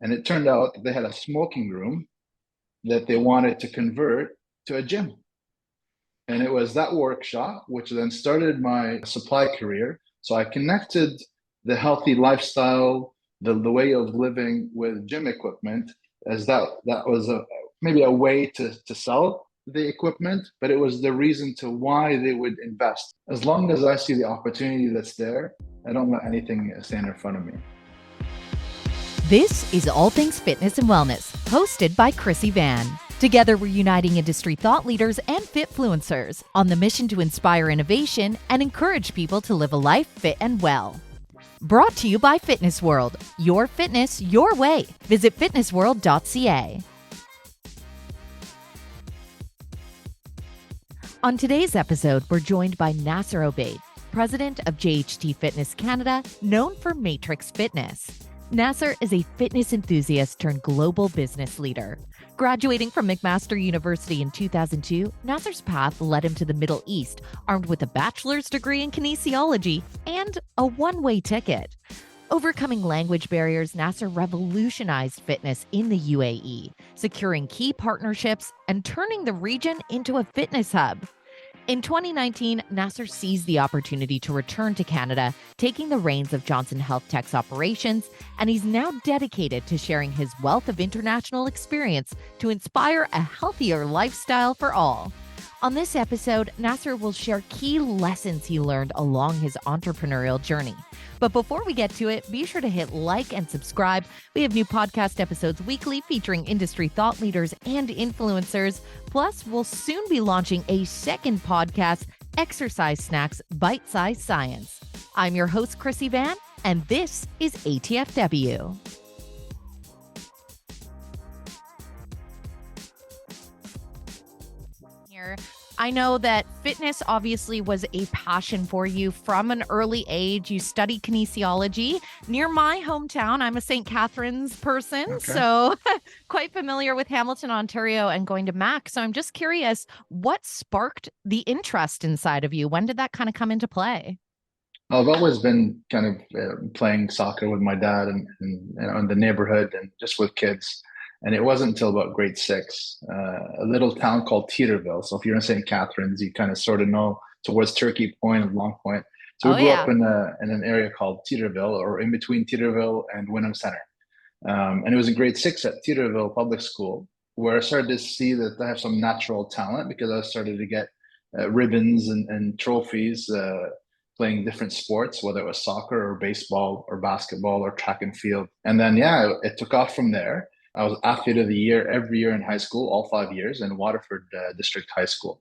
And it turned out that they had a smoking room that they wanted to convert to a gym. And it was that workshop, which then started my supply career. So I connected the healthy lifestyle, the way of living with gym equipment, as that was maybe a way to sell the equipment, but it was the reason to why they would invest. As long as I see the opportunity that's there, I don't let anything stand in front of me. This is All Things Fitness and Wellness, hosted by Chrissy Van. Together, we're uniting industry thought leaders and fitfluencers on the mission to inspire innovation and encourage people to live a life fit and well. Brought to you by Fitness World. Your fitness, your way. Visit fitnessworld.ca. On today's episode, we're joined by Nasser Obeid, president of JHT Fitness Canada, known for Matrix Fitness. Nasser is a fitness enthusiast turned global business leader. Graduating from McMaster University in 2002, Nasser's path led him to the Middle East, armed with a bachelor's degree in kinesiology and a one-way ticket. Overcoming language barriers, Nasser revolutionized fitness in the UAE, securing key partnerships and turning the region into a fitness hub. In 2019, Nasser seized the opportunity to return to Canada, taking the reins of Johnson Health Tech's operations, and he's now dedicated to sharing his wealth of international experience to inspire a healthier lifestyle for all. On this episode, Nasser will share key lessons he learned along his entrepreneurial journey. But before we get to it, be sure to hit like and subscribe. We have new podcast episodes weekly featuring industry thought leaders and influencers. Plus, we'll soon be launching a second podcast, Exercise Snacks Bite-Sized Science. I'm your host, Chrissy Van, and this is ATFW. I know that fitness obviously was a passion for you from an early age. You studied kinesiology near my hometown. I'm a St. Catharines person, so quite familiar with Hamilton, Ontario, and going to Mac. So I'm just curious, what sparked the interest inside of you? When did that kind of come into play? I've always been kind of playing soccer with my dad and in the neighborhood and just with kids. And it wasn't until about grade six, a little town called Teeterville. So if you're in St. Catharines, you kind of sort of know towards Turkey Point and Long Point. So Oh, we grew yeah. up in an area called Teeterville, or in between Teeterville and Wynnum Center. And it was in grade six at Teeterville Public School where I started to see that I have some natural talent because I started to get ribbons and trophies playing different sports, whether it was soccer or baseball or basketball or track and field. And then, yeah, it took off from there. I was athlete of the year every year in high school, all 5 years in Waterford District High School.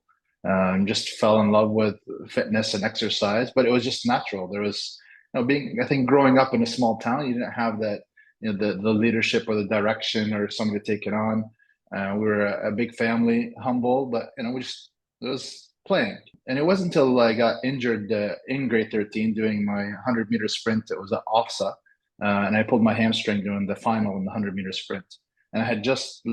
Just fell in love with fitness and exercise, but it was just natural. There was, I think growing up in a small town, you didn't have that, the leadership or the direction or somebody to take it on. We were a big family, humble, but it was playing. And it wasn't until I got injured in grade 13 doing my 100-meter sprint. It was at OFSA, and I pulled my hamstring during the final in the 100-meter sprint. And I had just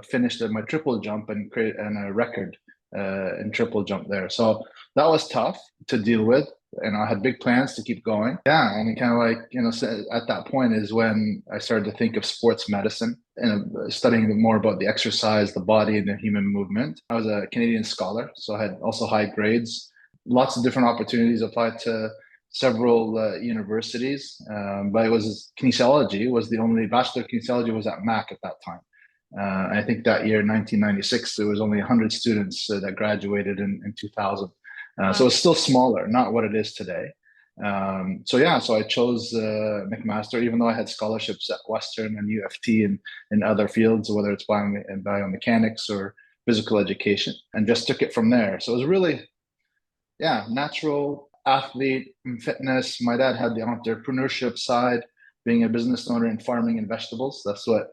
finished my triple jump and created a record in triple jump there. So that was tough to deal with. And I had big plans to keep going. Yeah, and kind of like, so at that point is when I started to think of sports medicine and studying more about the exercise, the body, and the human movement. I was a Canadian scholar, so I had also high grades, lots of different opportunities, applied to several universities, but it was kinesiology was the only bachelor of kinesiology was at Mac at that time. I think that year, 1996, there was only 100 students that graduated in 2000. So it's still smaller, not what it is today. So I chose McMaster, even though I had scholarships at Western and UFT and in other fields, whether it's biomechanics or physical education, and just took it from there. So it was really, natural athlete and fitness. My dad had the entrepreneurship side, being a business owner in farming and vegetables. That's what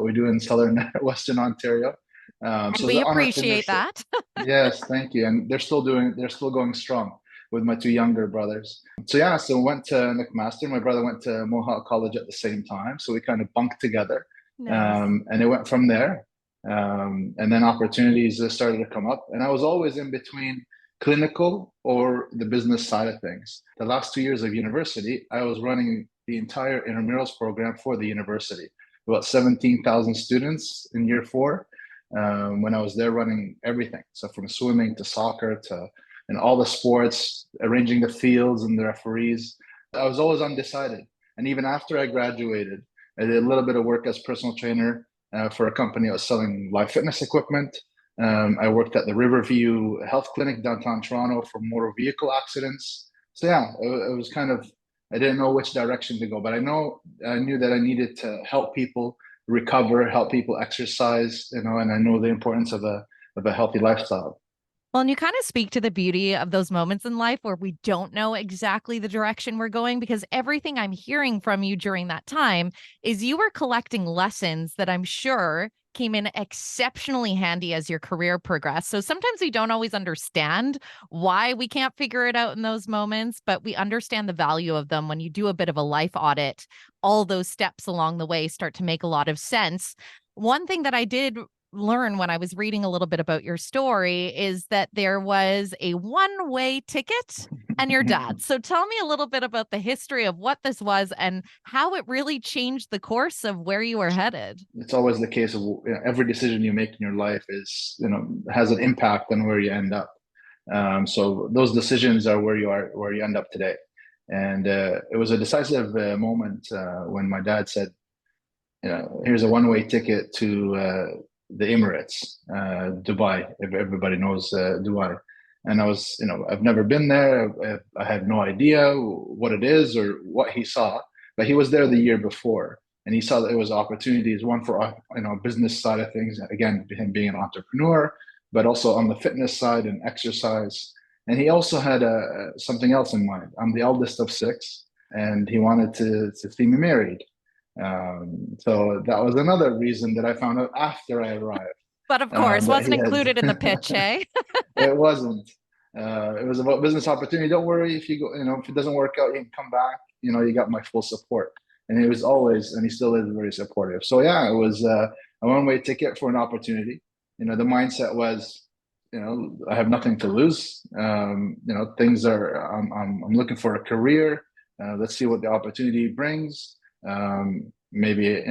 we do in southern Western Ontario. And So we the appreciate entrepreneurship. that. Yes, thank you. And they're still going strong with my two younger brothers. So went to McMaster. My brother went to Mohawk College at the same time. So we kind of bunked together. Nice. And it went from there. And then opportunities started to come up. And I was always in between clinical or the business side of things. The last 2 years of university, I was running the entire intramurals program for the university. about 17,000 students in year four, when I was there running everything. So from swimming to soccer to and all the sports, arranging the fields and the referees. I was always undecided. And even after I graduated, I did a little bit of work as personal trainer for a company that was selling live fitness equipment. I worked at the Riverview Health Clinic downtown Toronto for motor vehicle accidents. So yeah, it was kind of, I didn't know which direction to go, but I knew that I needed to help people recover, help people exercise, and I know the importance of a healthy lifestyle. Well, and you kind of speak to the beauty of those moments in life where we don't know exactly the direction we're going, because everything I'm hearing from you during that time is you were collecting lessons that I'm sure came in exceptionally handy as your career progressed. So sometimes we don't always understand why we can't figure it out in those moments, but we understand the value of them when you do a bit of a life audit. All those steps along the way start to make a lot of sense. One thing that I did learn when I was reading a little bit about your story is that there was a one-way ticket and your dad. So tell me a little bit about the history of what this was and how it really changed the course of where you were headed. It's always the case of every decision you make in your life is, has an impact on where you end up. So those decisions are where you end up today. And it was a decisive moment when my dad said, here's a one-way ticket to the Emirates, Dubai. If everybody knows Dubai. And I was, I've never been there. I had no idea what it is or what he saw, but he was there the year before, and he saw that there was opportunities. One for business side of things. Again, him being an entrepreneur, but also on the fitness side and exercise. And he also had something else in mind. I'm the eldest of six, and he wanted to see me married. So that was another reason that I found out after I arrived. But of course, That wasn't he had. included in the pitch, eh? It wasn't. It was about business opportunity. Don't worry if you go. If it doesn't work out, you can come back. You got my full support. And he was always, and he still is very supportive. So yeah, it was a one-way ticket for an opportunity. The mindset was, I have nothing to lose. Things are. I'm looking for a career. Let's see what the opportunity brings. Maybe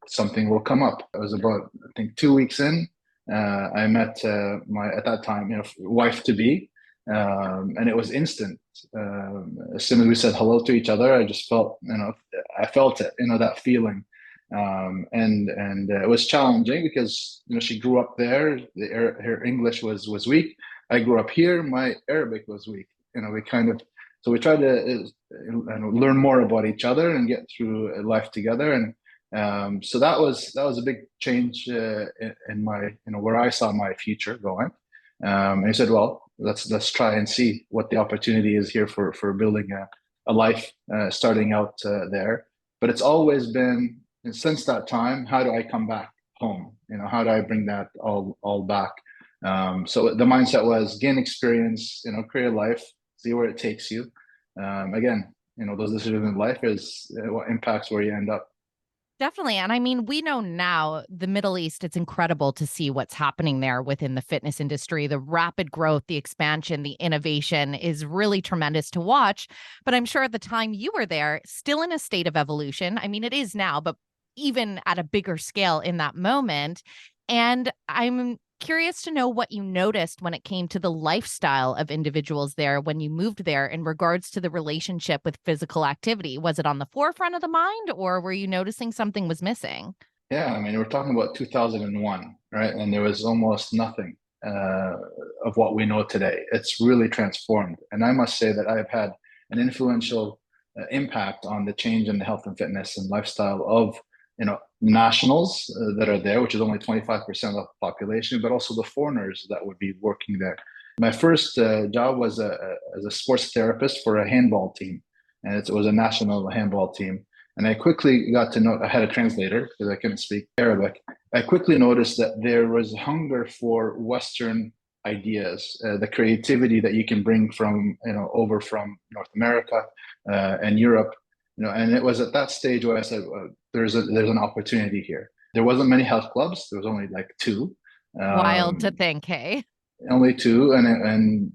something will come up. It was about, I think, 2 weeks in. I met my, at that time, wife to be, and it was instant. As soon as we said hello to each other, I just felt, I felt it, that feeling. And it was challenging because she grew up there. Her English was weak. I grew up here. My Arabic was weak. We tried to learn more about each other and get through life together. And so that was a big change in my, where I saw my future going. And he said, well, let's try and see what the opportunity is here for building a life starting out there. But it's always been, since that time, how do I come back home? How do I bring that all back? So the mindset was gain experience, create a life, see where it takes you. Again, those decisions in life is what impacts where you end up. Definitely. And I mean, we know now the Middle East, it's incredible to see what's happening there within the fitness industry. The rapid growth, the expansion, the innovation is really tremendous to watch. But I'm sure at the time you were there, still in a state of evolution. I mean, it is now, but even at a bigger scale in that moment. And I'm curious to know what you noticed when it came to the lifestyle of individuals there when you moved there in regards to the relationship with physical activity. Was it on the forefront of the mind, or were you noticing something was missing? Yeah, I mean, we're talking about 2001, right? And there was almost nothing of what we know today. It's really transformed. And I must say that I've had an influential impact on the change in the health and fitness and lifestyle of nationals that are there, which is only 25% of the population, but also the foreigners that would be working there. My first job was as a sports therapist for a handball team, and it was a national handball team. And I quickly got to know, I had a translator because I couldn't speak Arabic. I quickly noticed that there was hunger for Western ideas, the creativity that you can bring from, over from North America and Europe. And it was at that stage where I said, there's an opportunity here. There wasn't many health clubs. There was only like two. Wild to think, hey? Only two, and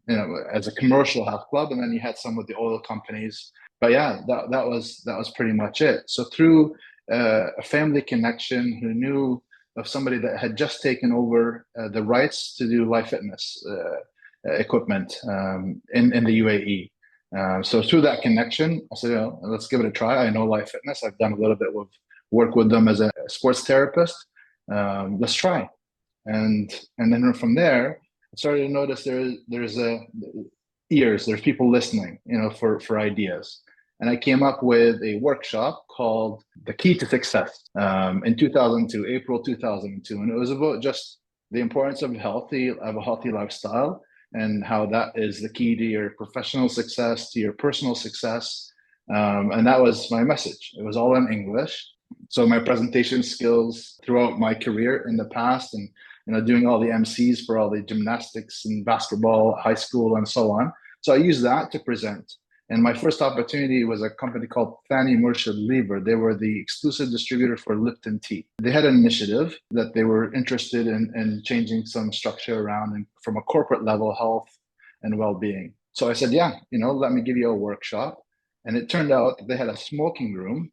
as a commercial health club, and then you had some with the oil companies. But yeah, that was pretty much it. So through a family connection who knew of somebody that had just taken over the rights to do live fitness equipment in the UAE. So through that connection, I said, let's give it a try. I know live fitness. I've done a little bit of work with them as a sports therapist. Let's try. And then from there, I started to notice there's people listening, for ideas. And I came up with a workshop called The Key to Success in 2002, April 2002. And it was about just the importance of a healthy lifestyle and how that is the key to your professional success, to your personal success. And that was my message. It was all in English. So my presentation skills throughout my career in the past, and doing all the MCs for all the gymnastics and basketball, high school, and so on. So I used that to present. And my first opportunity was a company called Thani Murshid Lever. They were the exclusive distributor for Lipton Tea. They had an initiative that they were interested in changing some structure around and from a corporate level, health and well-being. So I said, yeah, let me give you a workshop. And it turned out that they had a smoking room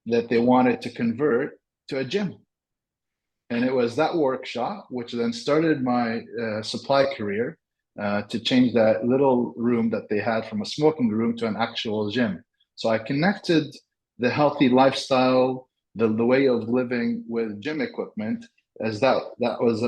that they wanted to convert to a gym. And it was that workshop, which then started my supply career, to change that little room that they had from a smoking room to an actual gym. So I connected the healthy lifestyle, the way of living with gym equipment, as that was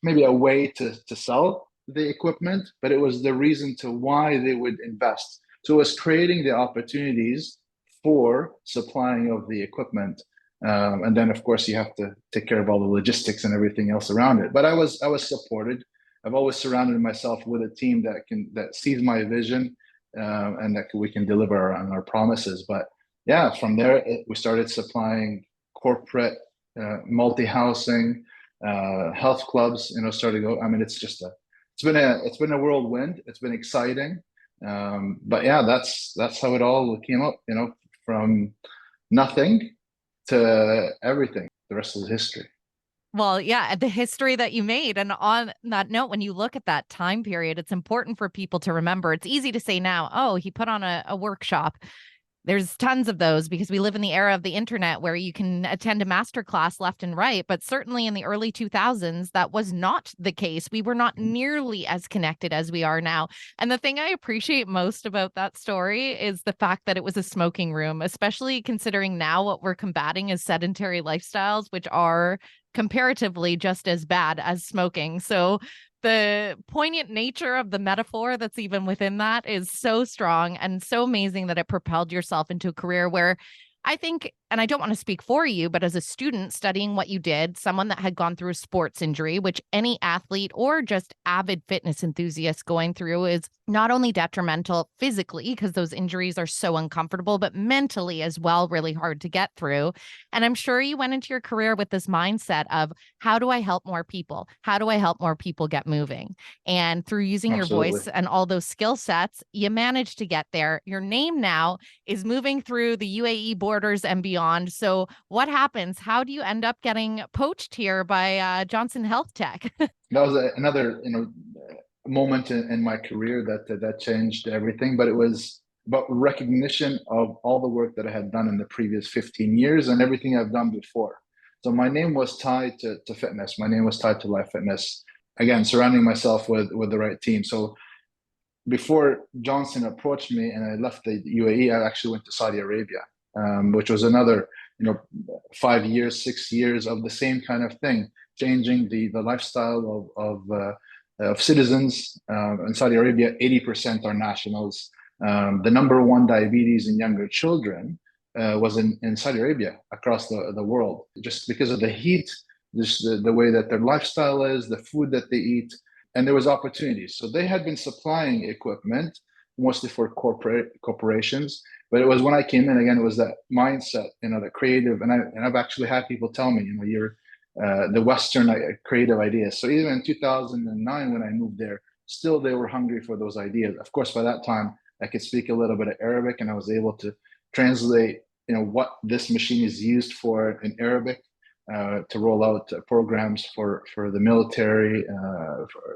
maybe a way to sell the equipment, but it was the reason to why they would invest. So it was creating the opportunities for supplying of the equipment. And then, of course, you have to take care of all the logistics and everything else around it. But I was supported. I've always surrounded myself with a team that sees my vision, and that we can deliver on our promises. But yeah, from there we started supplying corporate, multi-housing, health clubs. Started to go. I mean, it's been a whirlwind. It's been exciting. But yeah, that's how it all came up. From nothing to everything. The rest is history. Well, yeah, the history that you made. And on that note, when you look at that time period, it's important for people to remember. It's easy to say now, oh, he put on a workshop. There's tons of those because we live in the era of the internet where you can attend a masterclass left and right. But certainly in the early 2000s, that was not the case. We were not nearly as connected as we are now. And the thing I appreciate most about that story is the fact that it was a smoking room, especially considering now what we're combating is sedentary lifestyles, which are comparatively just as bad as smoking. So the poignant nature of the metaphor that's even within that is so strong and so amazing that it propelled yourself into a career where I think, and I don't want to speak for you, but as a student studying what you did, someone that had gone through a sports injury, which any athlete or just avid fitness enthusiast going through is not only detrimental physically, because those injuries are so uncomfortable, but mentally as well, really hard to get through. And I'm sure you went into your career with this mindset of, how do I help more people? How do I help more people get moving? And through using Absolutely. your voice and all those skill sets, you managed to get there. Your name now is moving through the UAE borders and beyond. So what happens? How do you end up getting poached here by Johnson Health Tech? That was another moment in my career that changed everything. But it was about recognition of all the work that I had done in the previous 15 years and everything I've done before. So my name was tied to fitness. My name was tied to life fitness. Again, surrounding myself with the right team. So before Johnson approached me and I left the UAE, I actually went to Saudi Arabia, which was another 5 years, 6 years of the same kind of thing, changing the lifestyle of citizens. In Saudi Arabia, 80% are nationals. The number one diabetes in younger children was in Saudi Arabia across the world, just because of the heat, just the way that their lifestyle is, the food that they eat, and there was opportunities. So they had been supplying equipment mostly for corporations, but it was when I came in again, it was that mindset, the creative, and I've actually had people tell me, you're the Western creative ideas. So even in 2009 when I moved there, still they were hungry for those ideas. Of course, by that time I could speak a little bit of Arabic, and I was able to translate, what this machine is used for in Arabic, to roll out programs for the military,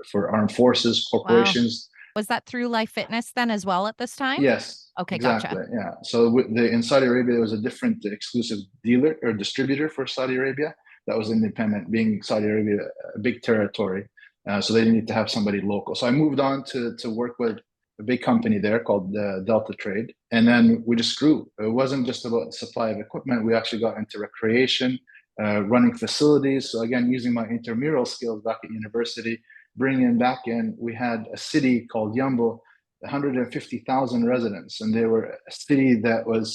for armed forces, corporations. Wow. Was that through Life Fitness then as well at this time? Yes, Okay, gotcha. exactly. Yeah. So in Saudi Arabia, there was a different exclusive dealer or distributor for Saudi Arabia that was independent, being Saudi Arabia a big territory. So they needed to have somebody local. So I moved on to work with a big company there called Delta Trade. And then we just grew. It wasn't just about the supply of equipment. We actually got into recreation, running facilities. So again, using my intramural skills back at university, bringing back in, we had a city called Yambo, 150,000 residents, and they were a city that was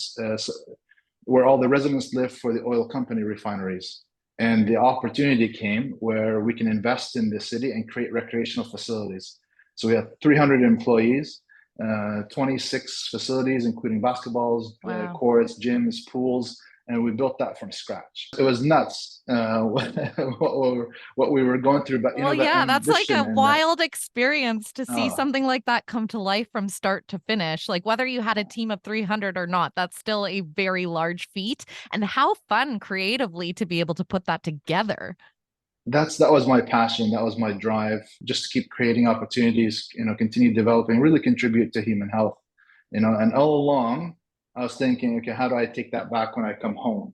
where all the residents lived for the oil company refineries. And the opportunity came where we can invest in the city and create recreational facilities. So we had 300 employees, 26 facilities, including basketballs, Wow. courts, gyms, pools, and we built that from scratch. It was nuts what we were going through, but Well, that yeah, that's like a ambition and that wild experience to see uh, something like that come to life from start to finish. Like whether you had a team of 300 or not, that's still a very large feat. And how fun creatively to be able to put that together. that was my passion, that was my drive, just to keep creating opportunities, continue developing, really contribute to human health. And all along I was thinking, okay, how do I take that back when I come home?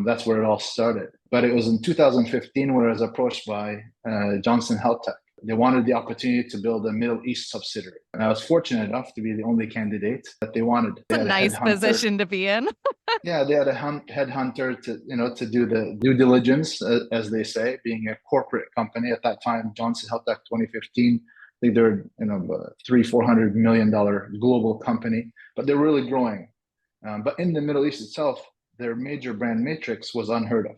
That's where it all started. But it was in 2015 where I was approached by Johnson Health Tech. They wanted the opportunity to build a Middle East subsidiary, and I was fortunate enough to be the only candidate that they wanted. They It's a had a nice headhunter. position to be in. Yeah, they had a headhunter to do the due diligence, as they say, being a corporate company at that time. Johnson Health Tech 2015. I think they're $300-400 million global company, but they're really growing. But in the Middle East itself, their major brand matrix was unheard of.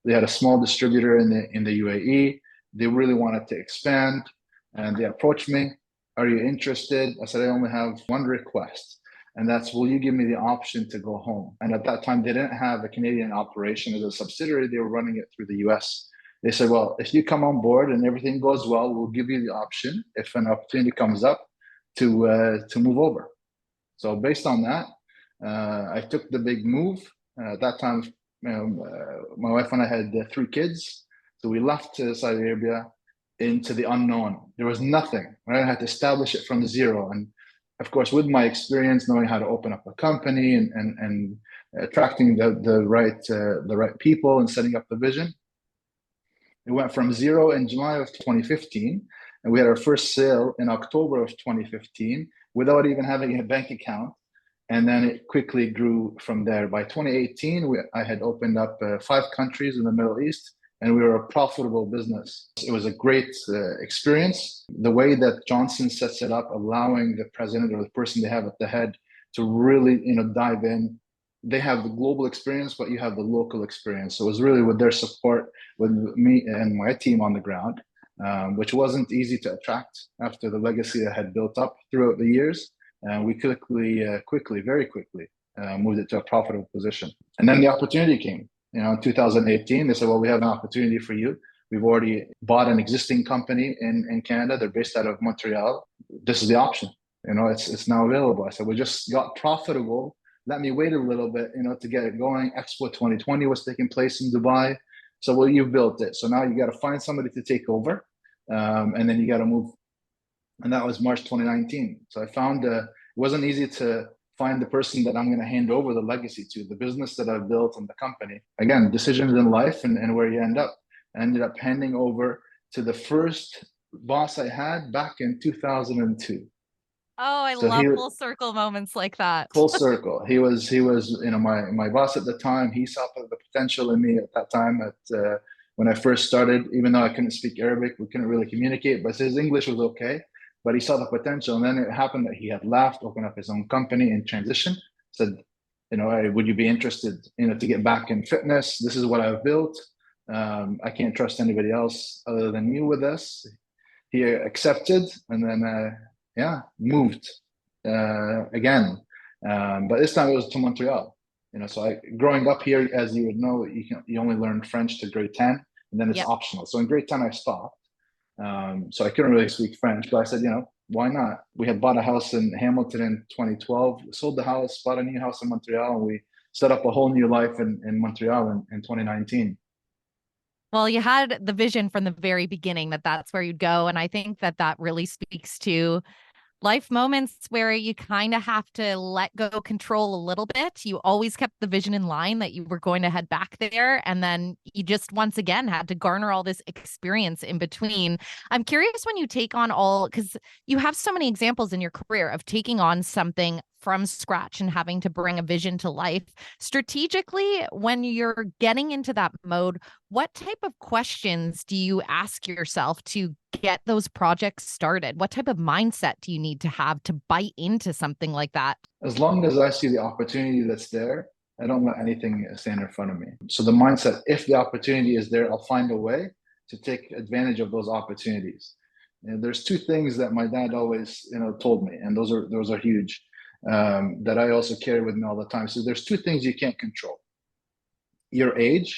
They had a small distributor in the UAE. They really wanted to expand, and they approached me. Are you interested? I said I only have one request, and that's, will you give me the option to go home? And at that time, they didn't have a Canadian operation as a subsidiary. They were running it through the US. They said, well, if you come on board and everything goes well, we'll give you the option, if an opportunity comes up, to move over. So based on that, I took the big move. At that time, my wife and I had 3 kids. So we left Saudi Arabia into the unknown. There was nothing, right? I had to establish it from zero. And of course, with my experience, knowing how to open up a company and attracting the right people and setting up the vision, it went from zero in July of 2015, and we had our first sale in October of 2015 without even having a bank account. And then it quickly grew from there. By 2018, I had opened up 5 countries in the Middle East, and we were a profitable business. It was a great experience. The way that Johnson sets it up, allowing the president or the person they have at the head to really, dive in. They have the global experience, but you have the local experience. So it was really with their support, with me and my team on the ground, which wasn't easy to attract after the legacy I had built up throughout the years. And we very quickly moved it to a profitable position. And then the opportunity came. In 2018, they said, well, we have an opportunity for you. We've already bought an existing company in Canada. They're based out of Montreal. This is the option. It's now available. I said, we just got profitable. Let me wait a little bit, to get it going. Expo 2020 was taking place in Dubai. So, well, you've built it. So now you got to find somebody to take over. And then you got to move. And that was March 2019. So I found it wasn't easy to find the person that I'm going to hand over the legacy to, the business that I've built and the company. Again, decisions in life and where you end up. I ended up handing over to the first boss I had back in 2002. Oh, I So love he full circle moments like that. full circle. He was my boss at the time. He saw the potential in me at that time. When I first started, even though I couldn't speak Arabic, we couldn't really communicate, but his English was okay. But he saw the potential, and then it happened that he had left, opened up his own company in transition. Said, hey, would you be interested, to get back in fitness? This is what I've built. I can't trust anybody else other than you with this. He accepted, and then moved again. But this time it was to Montreal. So growing up here, as you would know, you only learn French to grade 10, and then it's Yep. optional. So in grade 10, I stopped. So I couldn't really speak French, but I said, why not? We had bought a house in Hamilton in 2012, sold the house, bought a new house in Montreal, and we set up a whole new life in Montreal in 2019. Well, you had the vision from the very beginning that that's where you'd go. And I think that that really speaks to life moments where you kind of have to let go control a little bit. You always kept the vision in line that you were going to head back there. And then you just once again had to garner all this experience in between. I'm curious when you take on all, because you have so many examples in your career of taking on something from scratch and having to bring a vision to life. Strategically, when you're getting into that mode, what type of questions do you ask yourself to get those projects started? What type of mindset do you need to have to bite into something like that? As long as I see the opportunity that's there, I don't let anything stand in front of me. So the mindset, if the opportunity is there, I'll find a way to take advantage of those opportunities. And there's two things that my dad always, told me, and those are huge, that I also carry with me all the time. So there's two things you can't control: your age,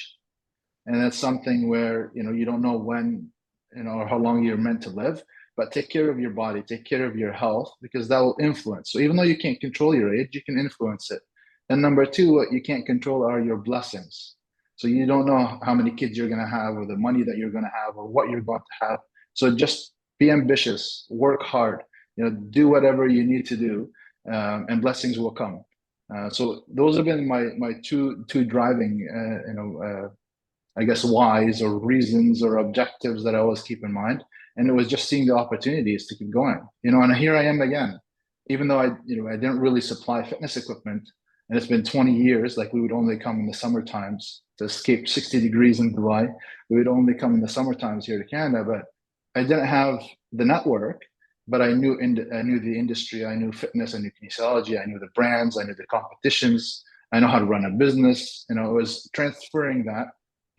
and that's something where you don't know when, or how long you're meant to live. But take care of your body, take care of your health, because that will influence. So even though you can't control your age, you can influence it. And number two, what you can't control are your blessings. So you don't know how many kids you're going to have, or the money that you're going to have, or what you're going to have. So just be ambitious, work hard, do whatever you need to do, and blessings will come. So those have been my two driving, I guess, whys or reasons or objectives that I always keep in mind. And it was just seeing the opportunities to keep going, and here I am again. Even though I didn't really supply fitness equipment, and it's been 20 years, like we would only come in the summer times to escape 60 degrees in Dubai. We would only come in the summer times here to Canada, but I didn't have the network, but I knew the industry. I knew fitness, I knew kinesiology, I knew the brands, I knew the competitions. I know how to run a business. It was transferring that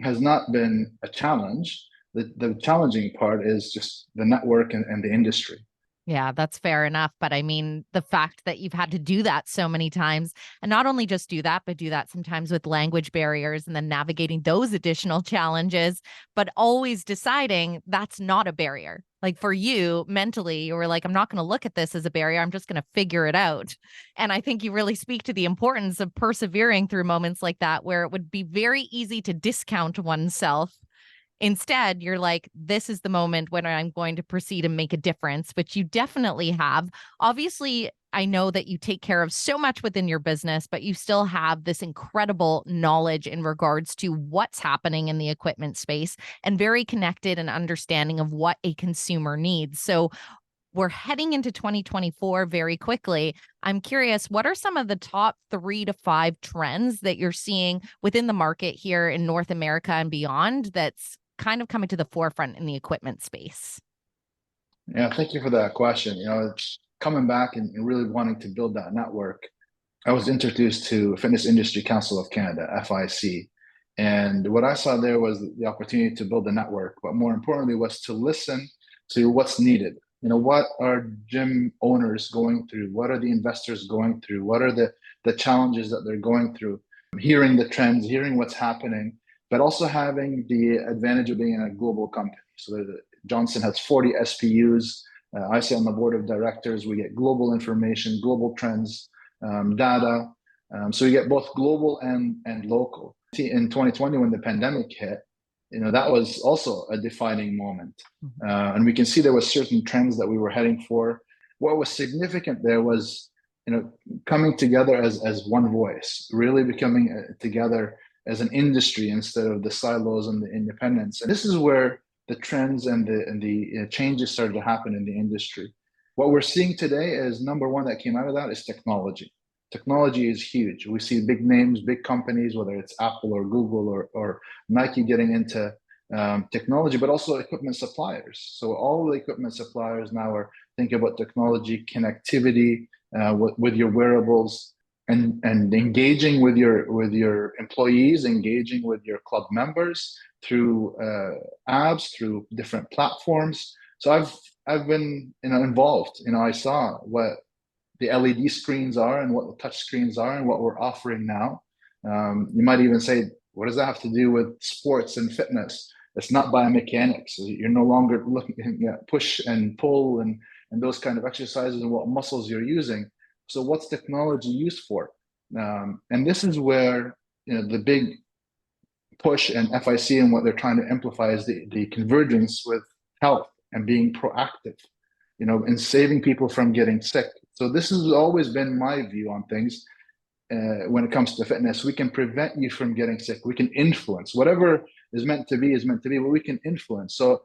has not been a challenge. The challenging part is just the network and the industry. Yeah, that's fair enough. But I mean, the fact that you've had to do that so many times, and not only just do that, but do that sometimes with language barriers and then navigating those additional challenges, but always deciding that's not a barrier. Like for you mentally, you were like, I'm not going to look at this as a barrier. I'm just going to figure it out. And I think you really speak to the importance of persevering through moments like that, where it would be very easy to discount oneself. Instead, you're like, this is the moment when I'm going to proceed and make a difference, which you definitely have. Obviously, I know that you take care of so much within your business, but you still have this incredible knowledge in regards to what's happening in the equipment space and very connected and understanding of what a consumer needs. So we're heading into 2024 very quickly. I'm curious, what are some of the top 3 to 5 trends that you're seeing within the market here in North America and beyond that's kind of coming to the forefront in the equipment space? Yeah, thank you for that question. Coming back and really wanting to build that network, I was introduced to Fitness Industry Council of Canada, FIC. And what I saw there was the opportunity to build a network, but more importantly was to listen to what's needed. What are gym owners going through? What are the investors going through? What are the challenges that they're going through? Hearing the trends, hearing what's happening, but also having the advantage of being in a global company. So Johnson has 40 SPUs. I sit on the board of directors. We get global information, global trends, data. So we get both global and local. In 2020, when the pandemic hit, that was also a defining moment. And we can see there were certain trends that we were heading for. What was significant there was, coming together as one voice, really becoming together as an industry instead of the silos and the independents. And this is where the trends and the changes started to happen in the industry. What we're seeing today is number one that came out of that is technology. Technology is huge. We see big names, big companies, whether it's Apple or Google or Nike getting into technology, but also equipment suppliers. So all the equipment suppliers now are thinking about technology, connectivity with your wearables, and engaging with your employees, engaging with your club members through apps, through different platforms. So I've been involved. I saw what the LED screens are and what the touch screens are and what we're offering now. You might even say, what does that have to do with sports and fitness? It's not biomechanics. You're no longer looking at push and pull and those kind of exercises and what muscles you're using. So what's technology used for? And this is where the big push and FIC and what they're trying to amplify is the convergence with health and being proactive. and saving people from getting sick. So this has always been my view on things. When it comes to fitness, we can prevent you from getting sick. We can influence whatever is meant to be, but we can influence. So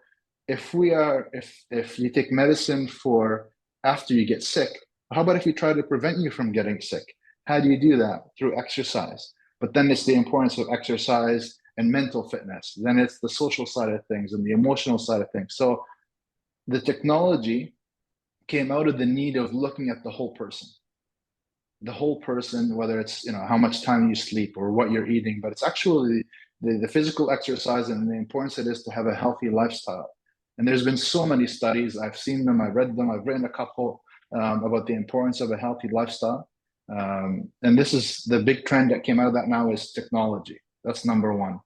if you take medicine for after you get sick, how about if we try to prevent you from getting sick? How do you do that? Through exercise. But then it's the importance of exercise and mental fitness. Then it's the social side of things and the emotional side of things. So the technology came out of the need of looking at the whole person, whether it's how much time you sleep or what you're eating, but it's actually the physical exercise and the importance it is to have a healthy lifestyle. And there's been so many studies. I've seen them, I've read them, I've written a couple about the importance of a healthy lifestyle. And this is the big trend that came out of that now is technology. That's number one.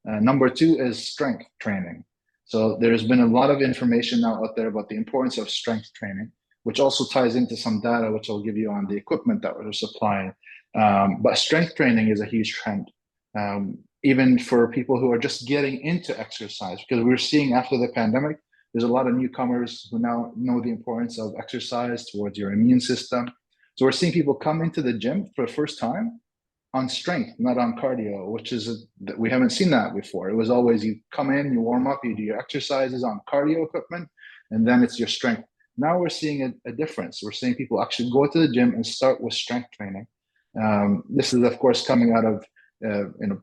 Number two is strength training. So there's been a lot of information now out there about the importance of strength training, which also ties into some data, which I'll give you on the equipment that we're supplying. But strength training is a huge trend, even for people who are just getting into exercise, because we're seeing after the pandemic, there's a lot of newcomers who now know the importance of exercise towards your immune system. So we're seeing people come into the gym for the first time on strength, not on cardio, we haven't seen that before. It was always you come in, you warm up, you do your exercises on cardio equipment, and then it's your strength. Now we're seeing a difference. We're seeing people actually go to the gym and start with strength training. This is, of course, coming out of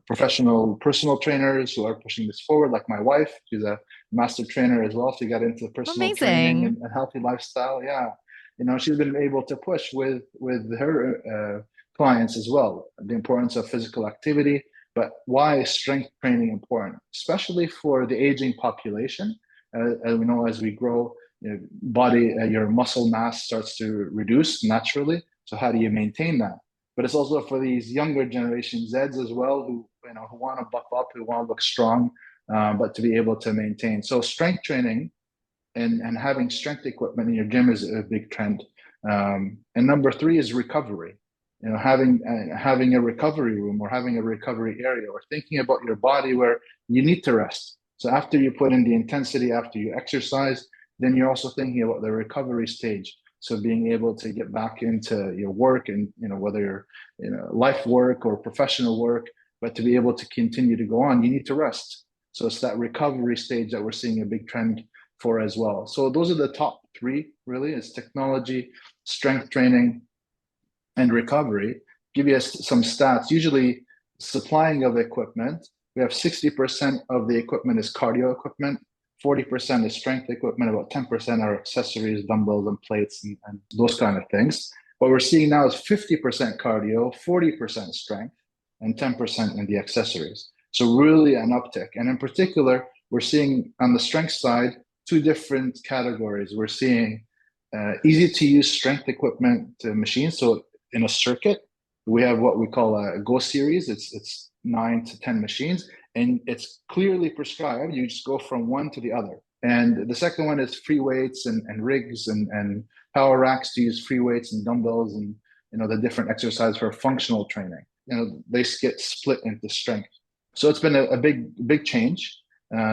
professional personal trainers who are pushing this forward, like my wife. She's a master trainer as well. She got into personal training and a healthy lifestyle. Yeah, she's been able to push with her clients as well, the importance of physical activity. But why is strength training important, especially for the aging population? As we know, as we grow, your muscle mass starts to reduce naturally. So how do you maintain that? But it's also for these younger generation Zs as well, who want to buff up, who want to look strong, but to be able to maintain. So strength training and having strength equipment in your gym is a big trend. And number three is recovery. Having a recovery room or having a recovery area, or thinking about your body where you need to rest. So after you put in the intensity, after you exercise, then you're also thinking about the recovery stage. So being able to get back into your work and, whether you're, life work or professional work, but to be able to continue to go on, you need to rest. So it's that recovery stage that we're seeing a big trend for as well. So those are the top three, really. It's technology, strength training, and recovery. Give you some stats. Usually supplying of equipment, we have 60% of the equipment is cardio equipment, 40% is strength equipment, about 10% are accessories, dumbbells and plates and those kind of things. What we're seeing now is 50% cardio, 40% strength, and 10% in the accessories. So really an uptick. And in particular, we're seeing on the strength side, two different categories. We're seeing easy to use strength equipment machines. So in a circuit, we have what we call a Go series. It's 9 to 10 machines, and it's clearly prescribed. You just go from one to the other. And the second one is free weights and rigs and power racks to use free weights and dumbbells and the different exercises for functional training. They get split into strength. So it's been a big change.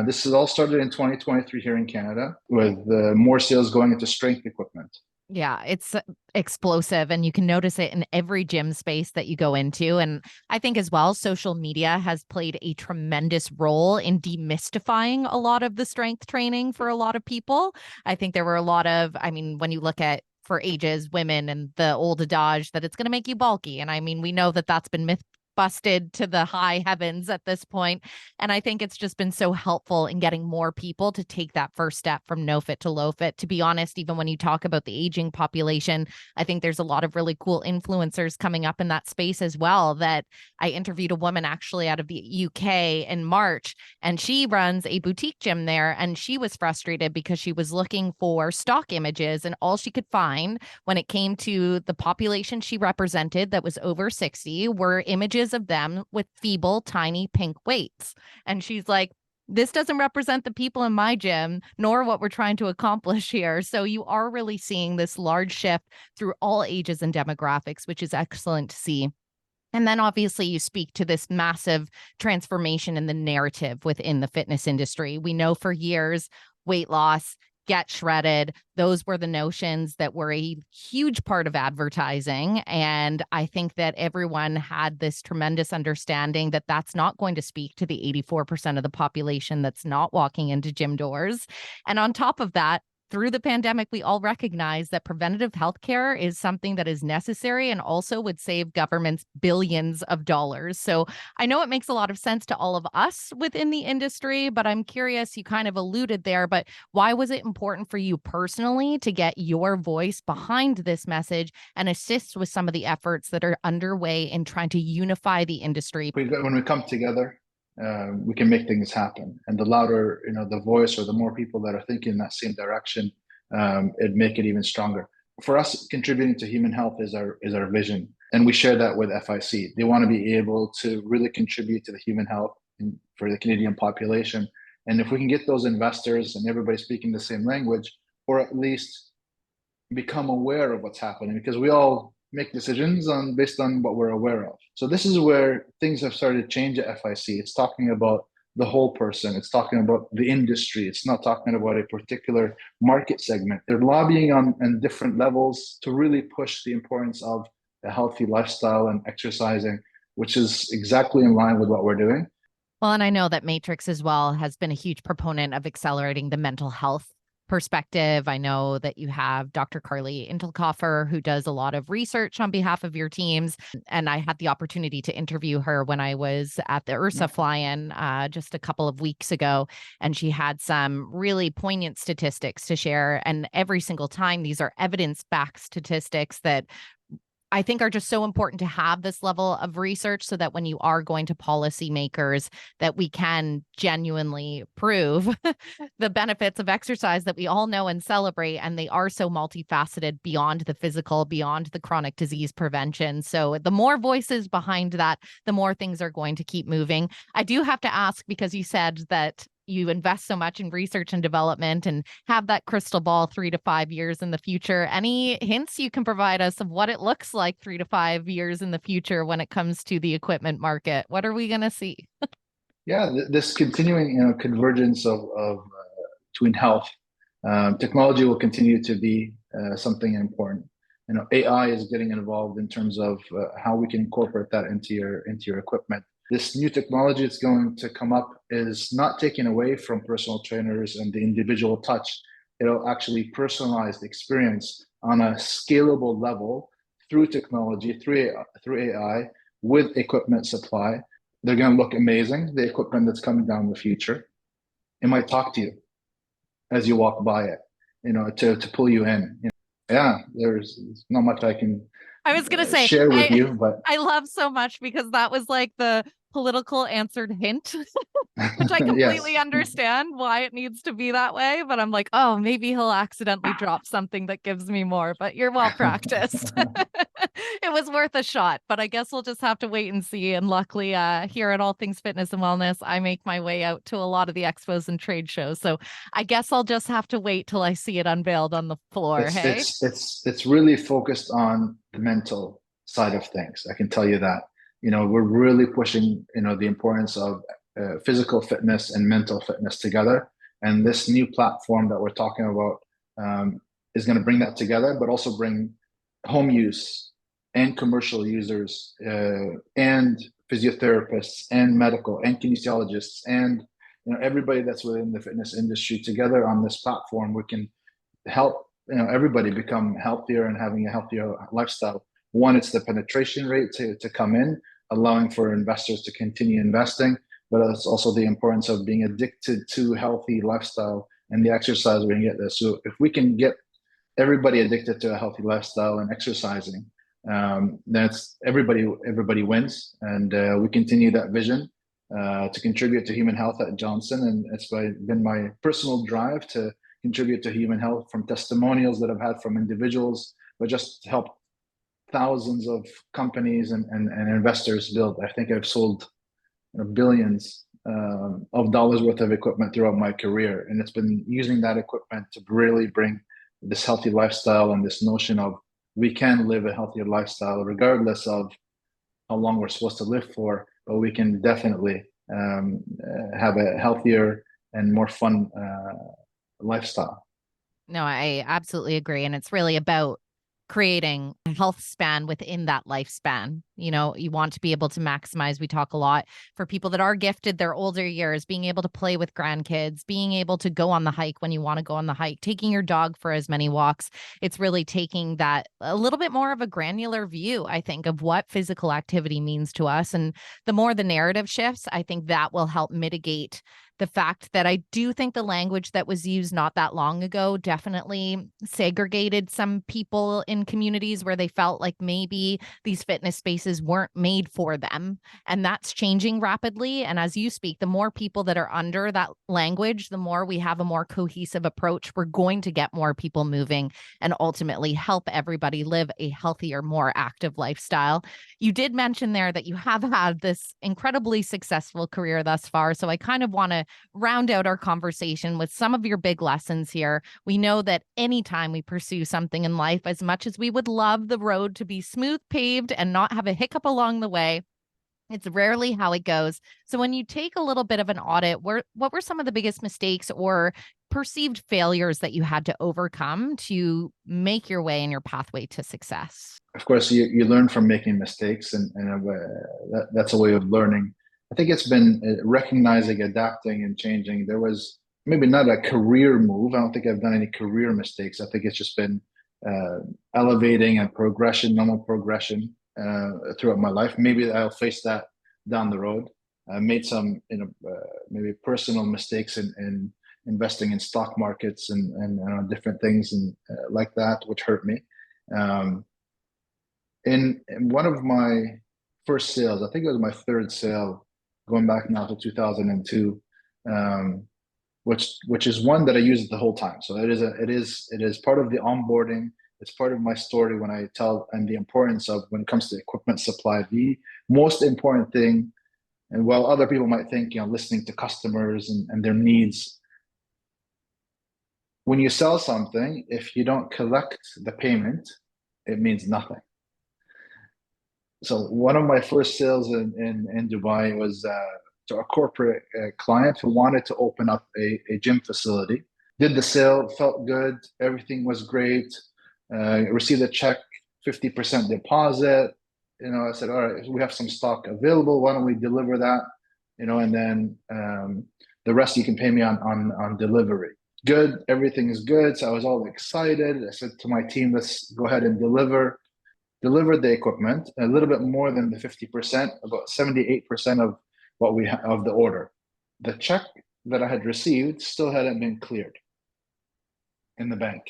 This has all started in 2023 here in Canada, with more sales going into strength equipment. Yeah, it's explosive, and you can notice it in every gym space that you go into. And I think as well, social media has played a tremendous role in demystifying a lot of the strength training for a lot of people. I think there were a lot of, when you look at for ages, women and the old adage that it's going to make you bulky. And we know that that's been busted to the high heavens at this point. And I think it's just been so helpful in getting more people to take that first step from no fit to low fit. To be honest, even when you talk about the aging population, I think there's a lot of really cool influencers coming up in that space as well. That I interviewed a woman actually out of the UK in March, and she runs a boutique gym there. And she was frustrated because she was looking for stock images, and all she could find when it came to the population she represented that was over 60 were images of them with feeble, tiny pink weights. And she's like, this doesn't represent the people in my gym, nor what we're trying to accomplish here. So you are really seeing this large shift through all ages and demographics, which is excellent to see. And then obviously you speak to this massive transformation in the narrative within the fitness industry. We know for years, weight loss get shredded. Those were the notions that were a huge part of advertising. And I think that everyone had this tremendous understanding that that's not going to speak to the 84% of the population that's not walking into gym doors. And on top of that, through the pandemic, we all recognize that preventative healthcare is something that is necessary and also would save governments billions of dollars. So I know it makes a lot of sense to all of us within the industry, but I'm curious, you kind of alluded there, but why was it important for you personally to get your voice behind this message and assist with some of the efforts that are underway in trying to unify the industry? When we come together, we can make things happen. And the louder, the voice, or the more people that are thinking in that same direction, it'd make it even stronger. For us, contributing to human health is our vision, and we share that with FIC. They want to be able to really contribute to the human health for the Canadian population. And if we can get those investors and everybody speaking the same language, or at least become aware of what's happening, because we all make decisions based on what we're aware of. So this is where things have started to change at FIC. It's talking about the whole person. It's talking about the industry. It's not talking about a particular market segment. They're lobbying on different levels to really push the importance of a healthy lifestyle and exercising, which is exactly in line with what we're doing. Well, and I know that Matrix as well has been a huge proponent of accelerating the mental health perspective. I know that you have Dr. Carly Intelkoffer, who does a lot of research on behalf of your teams. And I had the opportunity to interview her when I was at the URSA fly-in just a couple of weeks ago. And she had some really poignant statistics to share. And every single time, these are evidence-backed statistics that I think are just so important to have this level of research so that when you are going to policymakers, that we can genuinely prove the benefits of exercise that we all know and celebrate. And they are so multifaceted beyond the physical, beyond the chronic disease prevention. So the more voices behind that, the more things are going to keep moving. I do have to ask, because you said that you invest so much in research and development and have that crystal ball 3 to 5 years in the future. Any hints you can provide us of what it looks like 3 to 5 years in the future when it comes to the equipment market? What are we going to see? Yeah, this continuing convergence of between health, technology will continue to be something important. AI is getting involved in terms of how we can incorporate that into your equipment. This new technology that's going to come up is not taken away from personal trainers and the individual touch. It'll actually personalize the experience on a scalable level through technology, through AI, with equipment supply. They're going to look amazing, the equipment that's coming down the future. It might talk to you as you walk by it, to pull you in. Yeah, there's not much I can I was going to say, share with you, but I love so much because that was like the political answered hint, which I completely yes. understand why it needs to be that way. But I'm like, oh, maybe he'll accidentally drop something that gives me more, but you're well practiced. It was worth a shot, but I guess we'll just have to wait and see. And luckily, here at All Things Fitness and Wellness, I make my way out to a lot of the expos and trade shows. So I guess I'll just have to wait till I see it unveiled on the floor. It's really focused on the mental side of things. I can tell you that. We're really pushing, the importance of physical fitness and mental fitness together. And this new platform that we're talking about is going to bring that together, but also bring home use and commercial users and physiotherapists and medical and kinesiologists and everybody that's within the fitness industry together on this platform. We can help everybody become healthier and having a healthier lifestyle. One, it's the penetration rate to come in, allowing for investors to continue investing, but it's also the importance of being addicted to healthy lifestyle and the exercise we can get there. So if we can get everybody addicted to a healthy lifestyle and exercising, that's everybody wins. And we continue that vision to contribute to human health at Johnson. And it's been my personal drive to contribute to human health from testimonials that I've had from individuals, but just help thousands of companies and investors build. I think I've sold billions of dollars worth of equipment throughout my career. And it's been using that equipment to really bring this healthy lifestyle and this notion of we can live a healthier lifestyle regardless of how long we're supposed to live for, but we can definitely have a healthier and more fun lifestyle. No, I absolutely agree. And it's really about creating a health span within that lifespan. You know, you want to be able to maximize. We talk a lot for people that are gifted their older years, being able to play with grandkids, being able to go on the hike when you want to go on the hike, taking your dog for as many walks. It's really taking that a little bit more of a granular view, I think, of what physical activity means to us. And the more the narrative shifts, I think that will help mitigate the fact that I do think the language that was used not that long ago definitely segregated some people in communities where they felt like maybe these fitness spaces weren't made for them. And that's changing rapidly. And as you speak, the more people that are under that language, the more we have a more cohesive approach. We're going to get more people moving and ultimately help everybody live a healthier, more active lifestyle. You did mention there that you have had this incredibly successful career thus far. So I kind of want to round out our conversation with some of your big lessons here. We know that anytime we pursue something in life, as much as we would love the road to be smooth paved and not have a hiccup along the way, it's rarely how it goes. So when you take a little bit of an audit, what were some of the biggest mistakes or perceived failures that you had to overcome to make your way in your pathway to success? Of course, you learn from making mistakes, and that's a way of learning. I think it's been recognizing, adapting, and changing. There was maybe not a career move. I don't think I've done any career mistakes. I think it's just been elevating and progression, normal progression throughout my life. Maybe I'll face that down the road. I made some, maybe personal mistakes in investing in stock markets and different things and like that, which hurt me. Um, in one of my first sales, I think it was my third sale, going back now to 2002, um, which is one that I use the whole time. So it is part of the onboarding. It's part of my story when I tell and the importance of when it comes to equipment supply. The most important thing, and while other people might think, listening to customers and their needs, when you sell something, if you don't collect the payment, it means nothing. So one of my first sales in Dubai was to a corporate client who wanted to open up a gym facility. Did the sale, felt good, everything was great. Received a check, 50% deposit. I said, all right, we have some stock available. Why don't we deliver that? And then the rest you can pay me on delivery. Good, everything is good. So I was all excited. I said to my team, let's go ahead and delivered the equipment, a little bit more than the 50%, about 78% of of the order. The check that I had received still hadn't been cleared in the bank.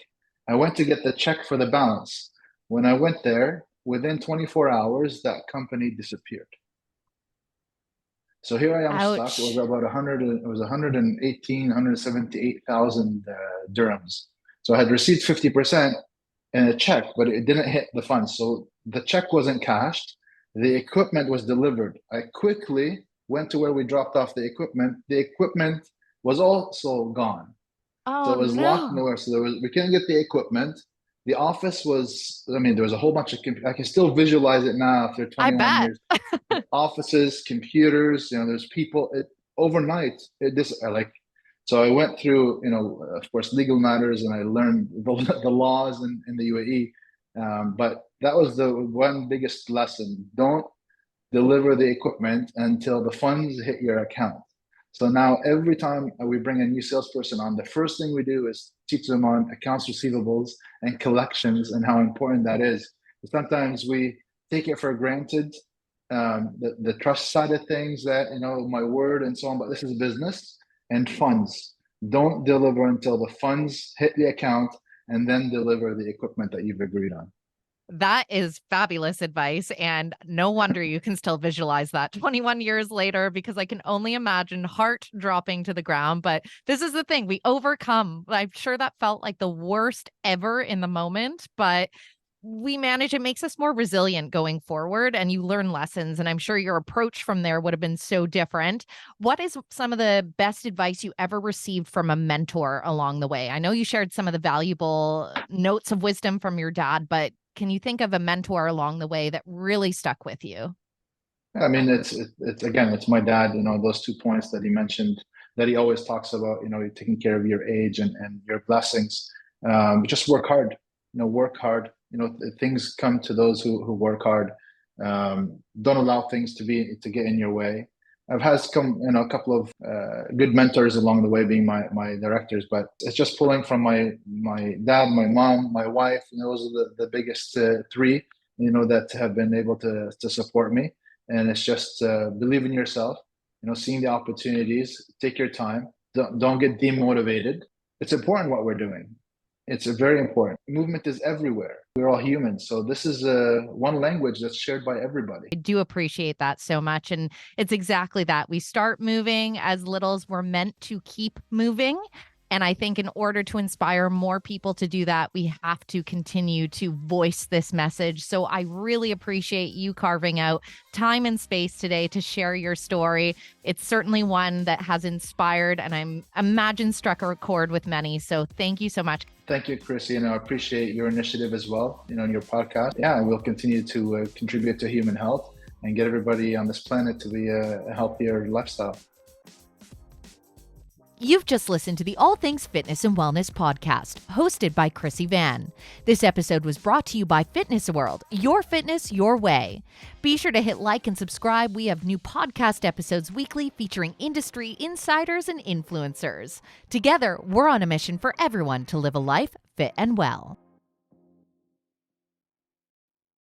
I went to get the check for the balance. When I went there, within 24 hours, that company disappeared. So here I am stuck. It was Ouch. about 100. It was 118, 178,000 dirhams. So I had received 50% in a check, but it didn't hit the funds. So the check wasn't cashed. The equipment was delivered. I quickly went to where we dropped off the equipment. The equipment was also gone. So Oh, it was locked no. nowhere. So we couldn't get the equipment. The office was, I mean, there was a whole bunch of, I can still visualize it now after I 21 bet. years. Offices, computers, there's people. Overnight, so I went through, of course, legal matters, and I learned the laws in the UAE. But that was the one biggest lesson. Don't deliver the equipment until the funds hit your account. So now every time we bring a new salesperson on, the first thing we do is teach them on accounts receivables and collections and how important that is. Sometimes we take it for granted, the trust side of things, that, my word and so on, but this is business and funds. Don't deliver until the funds hit the account, and then deliver the equipment that you've agreed on. That is fabulous advice. And no wonder you can still visualize that 21 years later, because I can only imagine heart dropping to the ground. But this is the thing, we overcome. I'm sure that felt like the worst ever in the moment, but we manage. It makes us more resilient going forward, and you learn lessons. And I'm sure your approach from there would have been so different. What is some of the best advice you ever received from a mentor along the way? I know you shared some of the valuable notes of wisdom from your dad, but can you think of a mentor along the way that really stuck with you? I mean, it's again, it's my dad. Those 2 points that he mentioned, that he always talks about. You're taking care of your age and your blessings. Just work hard. Work hard. Things come to those who work hard. Don't allow things to get in your way. I've had a couple of good mentors along the way, being my directors, but it's just pulling from my dad, my mom, my wife. Those are the biggest three, that have been able to support me. And it's just believe in yourself. Seeing the opportunities, take your time. Don't get demotivated. It's important what we're doing. It's very important. Movement is everywhere. We're all humans. So this is one language that's shared by everybody. I do appreciate that so much. And it's exactly that. We start moving as little as we're meant to keep moving. And I think in order to inspire more people to do that, we have to continue to voice this message. So I really appreciate you carving out time and space today to share your story. It's certainly one that has inspired and I'm imagine struck a chord with many. So thank you so much. Thank you, Chrissy. And I appreciate your initiative as well, in your podcast. Yeah, we'll continue to contribute to human health and get everybody on this planet to be a healthier lifestyle. You've just listened to the All Things Fitness and Wellness podcast, hosted by Chrissy Van. This episode was brought to you by Fitness World, your fitness, your way. Be sure to hit like and subscribe. We have new podcast episodes weekly featuring industry insiders and influencers. Together, we're on a mission for everyone to live a life fit and well.